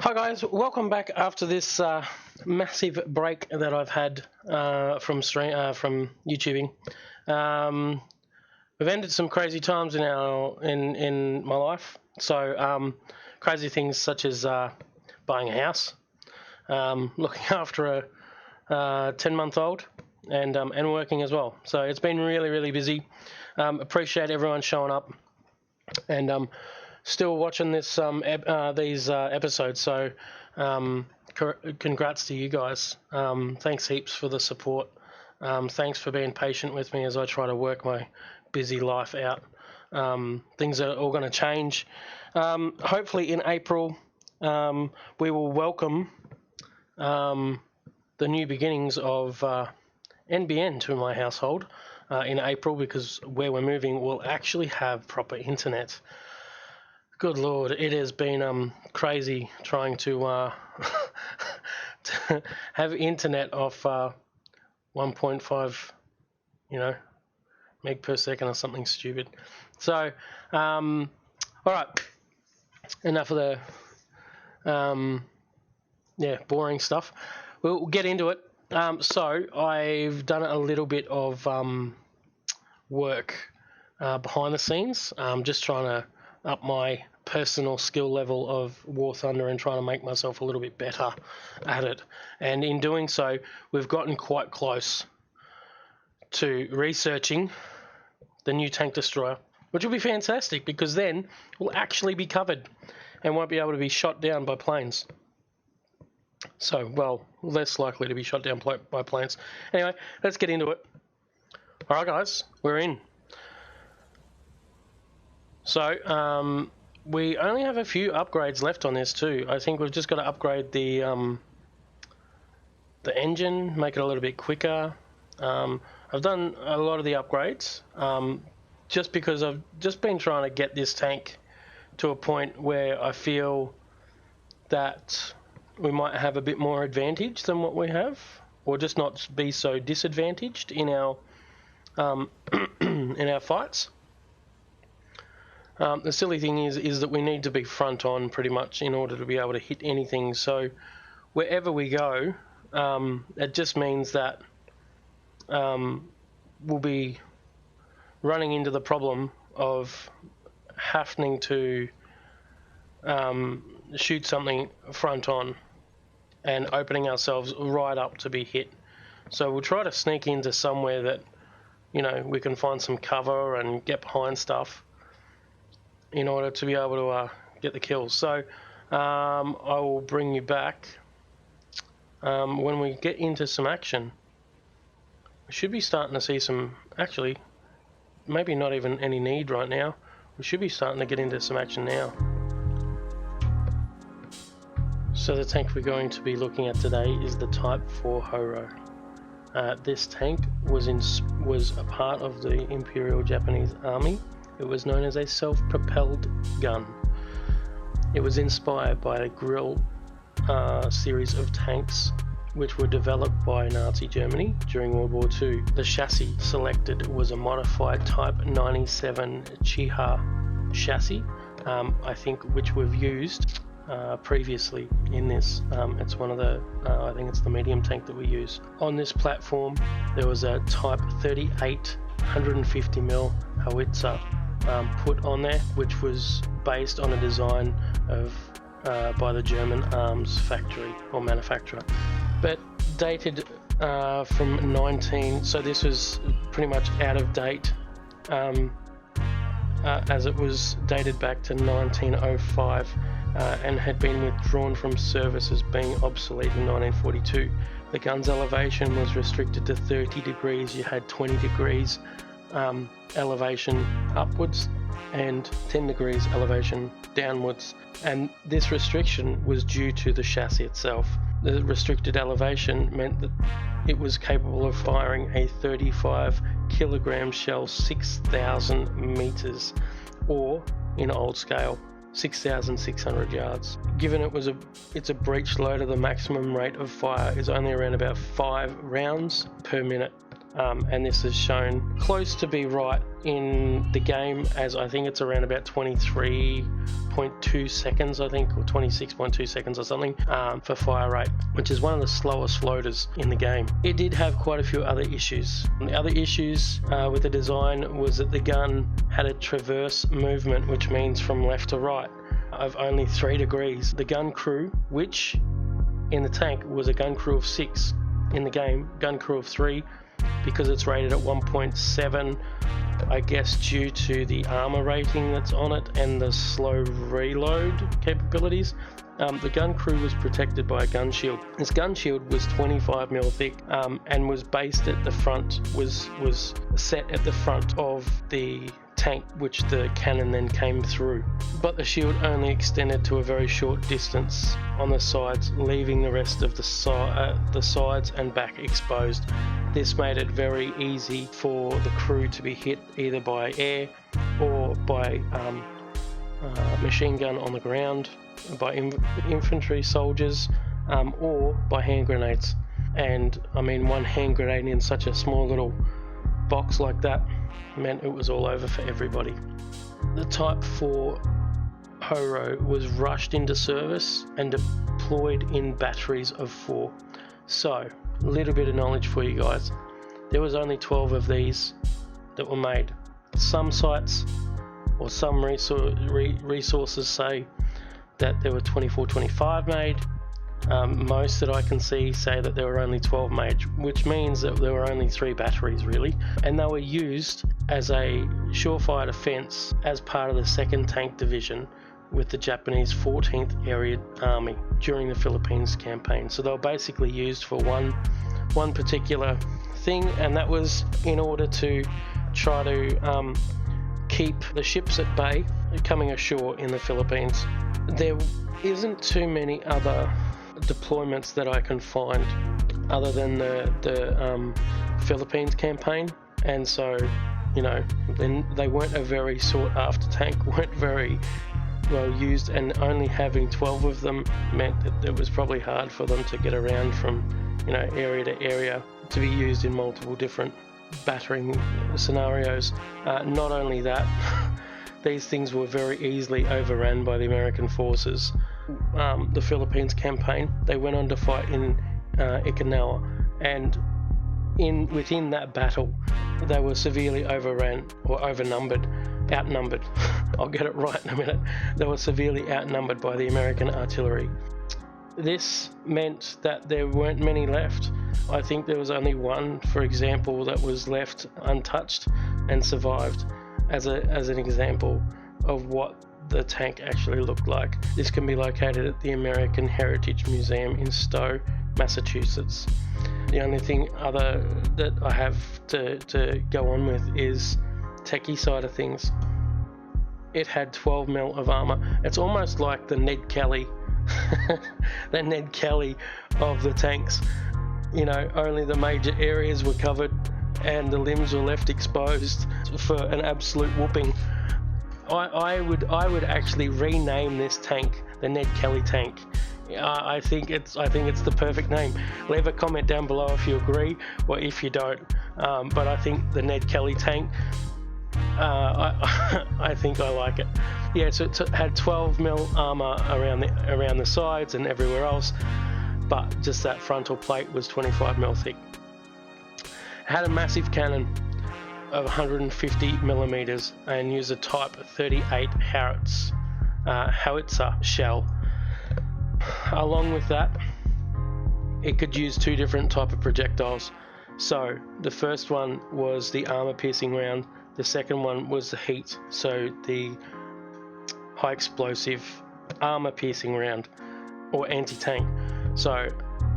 Hi guys, welcome back after this massive break that I've had from YouTubing. We've ended some crazy times in my life. So crazy things such as buying a house, looking after a 10-month-old, and working as well. So it's been really busy. Appreciate everyone showing up and still watching these episodes, so congrats to you guys. Thanks heaps for the support. Thanks for being patient with me as I try to work my busy life out. Things are all going to change. Hopefully in April we will welcome the new beginnings of NBN to my household in April, because where we're moving will actually have proper internet. Good Lord, it has been crazy trying to, to have internet off 1.5, meg per second or something stupid. So, all right, enough of the, boring stuff. We'll get into it. So I've done a little bit of work behind the scenes, just trying to up my personal skill level of Warthunder and trying to make myself a little bit better at it. And in doing so, we've gotten quite close to researching the new tank destroyer, which will be fantastic because then we'll actually be covered and won't be able to be shot down by planes. So, well, less likely to be shot down by planes. Anyway, let's get into it. All right, guys, we're in. So, we only have a few upgrades left on this too. I think we've just got to upgrade the engine, make it a little bit quicker. I've done a lot of the upgrades just because I've just been trying to get this tank to a point where I feel that we might have a bit more advantage than what we have, or just not be so disadvantaged in our in our fights. The silly thing is that we need to be front on pretty much in order to be able to hit anything. So wherever we go, it just means that we'll be running into the problem of having to shoot something front on and opening ourselves right up to be hit. So we'll try to sneak into somewhere that, we can find some cover and get behind stuff in order to be able to get the kills. So I will bring you back when we get into some action. We should be starting to see some, actually, maybe not even any need right now. We should be starting to get into some action now. So the tank we're going to be looking at today is the Type 4 Horo. This tank was a part of the Imperial Japanese Army. It was known as a self-propelled gun. It was inspired by a Grill series of tanks which were developed by Nazi Germany during World War II. The chassis selected was a modified Type 97 Chiha chassis, I think, which we've used previously in this. It's one of the, I think it's the medium tank that we use. On this platform there was a Type 38 150mm howitzer put on there, which was based on a design of by the German arms factory or manufacturer, but dated from 19. So this was pretty much out of date, as it was dated back to 1905 and had been withdrawn from service as being obsolete in 1942. The gun's elevation was restricted to 30 degrees. You had 20 degrees elevation upwards and 10 degrees elevation downwards, and this restriction was due to the chassis itself. The restricted elevation meant that it was capable of firing a 35 kilogram shell 6,000 meters, or in old scale 6,600 yards. Given it's a breech loader, the maximum rate of fire is only around about 5 rounds per minute. and this is shown close to be right in the game, as I think it's around about 23.2 seconds, I think, or 26.2 seconds or something, for fire rate, which is one of the slowest floaters in the game. It did have quite a few other issues. The other issues with the design was that the gun had a traverse movement, which means from left to right, of only 3 degrees. The gun crew, which in the tank was a gun crew of 6, in the game, gun crew of 3, because it's rated at 1.7, I guess due to the armor rating that's on it and the slow reload capabilities. The gun crew was protected by a gun shield. This gun shield was 25mm thick, and was based at the front, was set at the front of the tank, which the cannon then came through. But the shield only extended to a very short distance on the sides, leaving the rest of the sides and back exposed. This made it very easy for the crew to be hit either by air or by machine gun on the ground, by infantry soldiers, or by hand grenades. And I mean, one hand grenade in such a small little box like that meant it was all over for everybody. The Type 4 Horo was rushed into service and deployed in batteries of 4. So, a little bit of knowledge for you guys. There was only 12 of these that were made. Some sites or some resources say that there were 24, 25 made. Most that I can see say that there were only 12 made, which means that there were only 3 batteries really, and they were used as a surefire defense as part of the 2nd Tank Division with the Japanese 14th Area Army during the Philippines campaign. So they were basically used for one particular thing, and that was in order to try to keep the ships at bay coming ashore in the Philippines. There isn't too many other deployments that I can find other than the Philippines campaign, and so, you know, then they weren't a very sought after tank, weren't very well used, and only having 12 of them meant that it was probably hard for them to get around from, you know, area to area to be used in multiple different battering scenarios. Not only that, these things were very easily overrun by the American forces. The Philippines campaign, they went on to fight in Okinawa, and within that battle they were severely overrun or outnumbered. I'll get it right in a minute. They were severely outnumbered by the American artillery. This meant that there weren't many left. I think there was only one, for example, that was left untouched and survived as an example of what the tank actually looked like. This can be located at the American Heritage Museum in Stowe, Massachusetts. The only thing other that I have to go on with is techie side of things. It had 12mm of armor. It's almost like the Ned Kelly the Ned Kelly of the tanks. You know, only the major areas were covered and the limbs were left exposed for an absolute whooping. I would actually rename this tank the Ned Kelly tank. I think it's the perfect name. Leave a comment down below if you agree or if you don't. But I think the Ned Kelly tank, I think I like it. Yeah, so it had 12mm armor around the sides and everywhere else, but just that frontal plate was 25mm thick. It had a massive cannon of 150mm and used a Type 38 howitzer shell. Along with that, it could use 2 different type of projectiles. So the first one was the armor piercing round, the second one was the heat, so the high explosive armor piercing round or anti-tank. So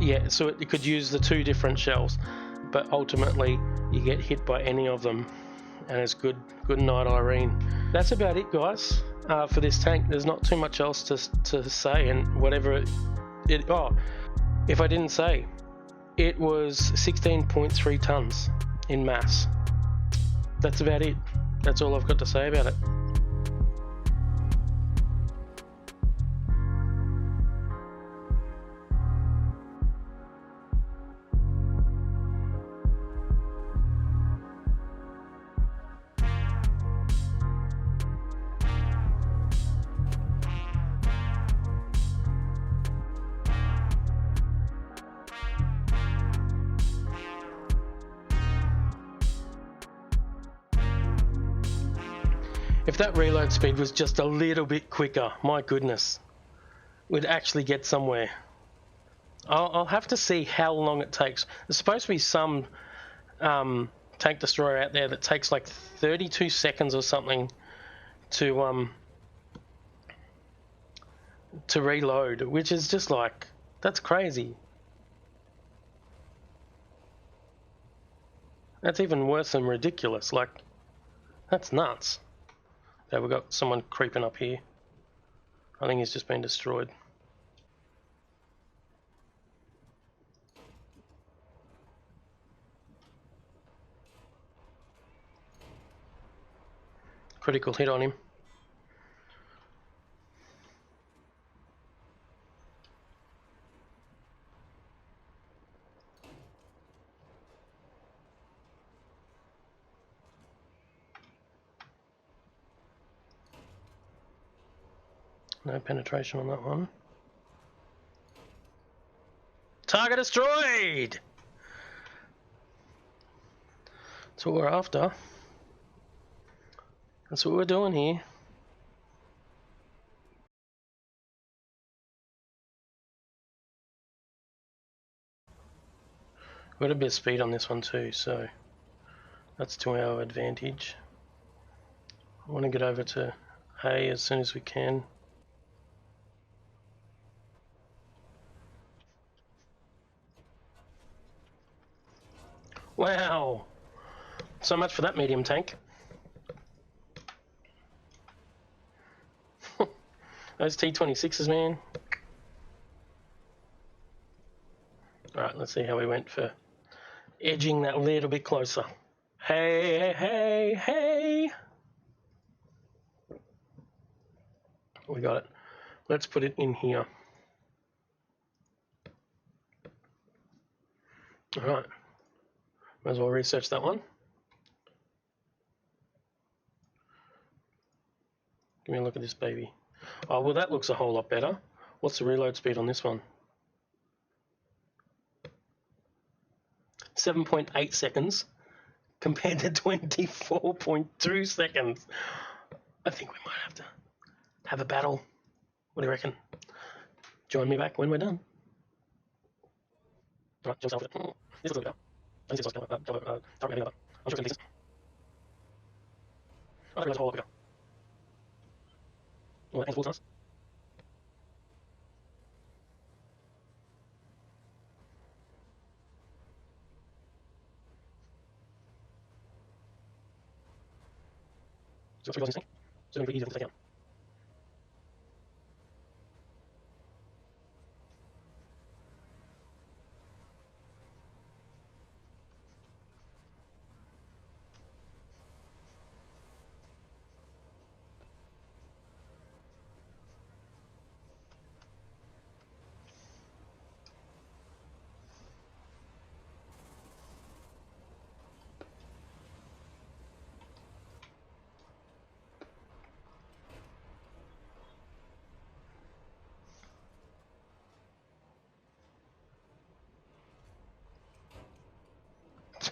yeah, so it could use the 2 different shells, but ultimately you get hit by any of them and it's good night Irene. That's about it, guys, for this tank. There's not too much else to say, and whatever if I didn't say, it was 16.3 tons in mass. That's about it. That's all I've got to say about it. If that reload speed was just a little bit quicker, my goodness, we'd actually get somewhere. I'll have to see how long it takes. There's supposed to be some tank destroyer out there that takes like 32 seconds or something to reload, which is just like, that's crazy. That's even worse than ridiculous. Like, that's nuts. Okay, we've got someone creeping up here. I think he's just been destroyed. Critical hit on him. No penetration on that one. Target destroyed! That's what we're after. That's what we're doing here. We've got a bit of speed on this one too, so that's to our advantage. I want to get over to A as soon as we can. Wow! So much for that medium tank. Those T26s, man. Alright, let's see how we went for edging that a little bit closer. Hey, hey, hey! We got it. Let's put it in here. Alright. Might as well research that one. Give me a look at this baby. Oh, well, that looks a whole lot better. What's the reload speed on this one? 7.8 seconds compared to 24.2 seconds. I think we might have to have a battle. What do you reckon? Join me back when we're done. Alright, jump with it. This looks a little better. I'm sure we can fix it. I think that's a whole lot bigger. Oh, that thing's full to us. So 3 guys in sync. So it'll be easier to take out.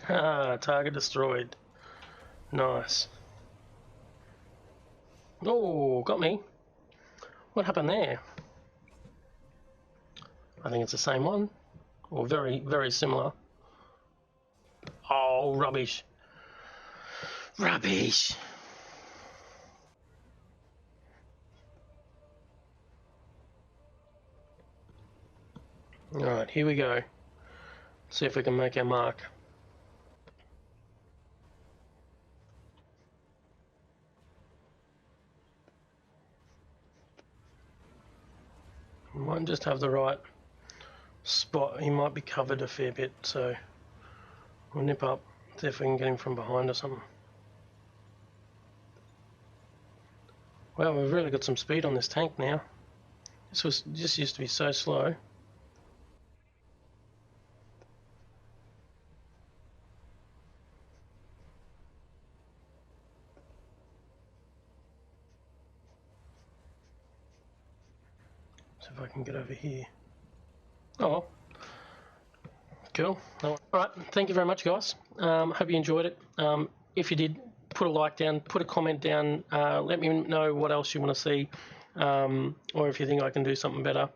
Ah, target destroyed. Nice. Oh, got me. What happened there? I think it's the same one. Or very, very similar. Oh, rubbish. Rubbish. Alright, here we go. See if we can make our mark. Might just have the right spot. He might be covered a fair bit, so we'll nip up, see if we can get him from behind or something. Well, we've really got some speed on this tank now. This used to be so slow. So if I can get over here. Oh well. Cool. Alright, thank you very much, guys. Hope you enjoyed it. If you did, put a like down, put a comment down, let me know what else you want to see, or if you think I can do something better.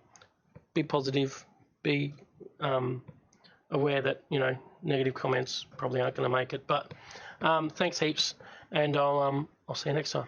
Be positive, be aware that, you know, negative comments probably aren't going to make it. But thanks heaps, and I'll see you next time.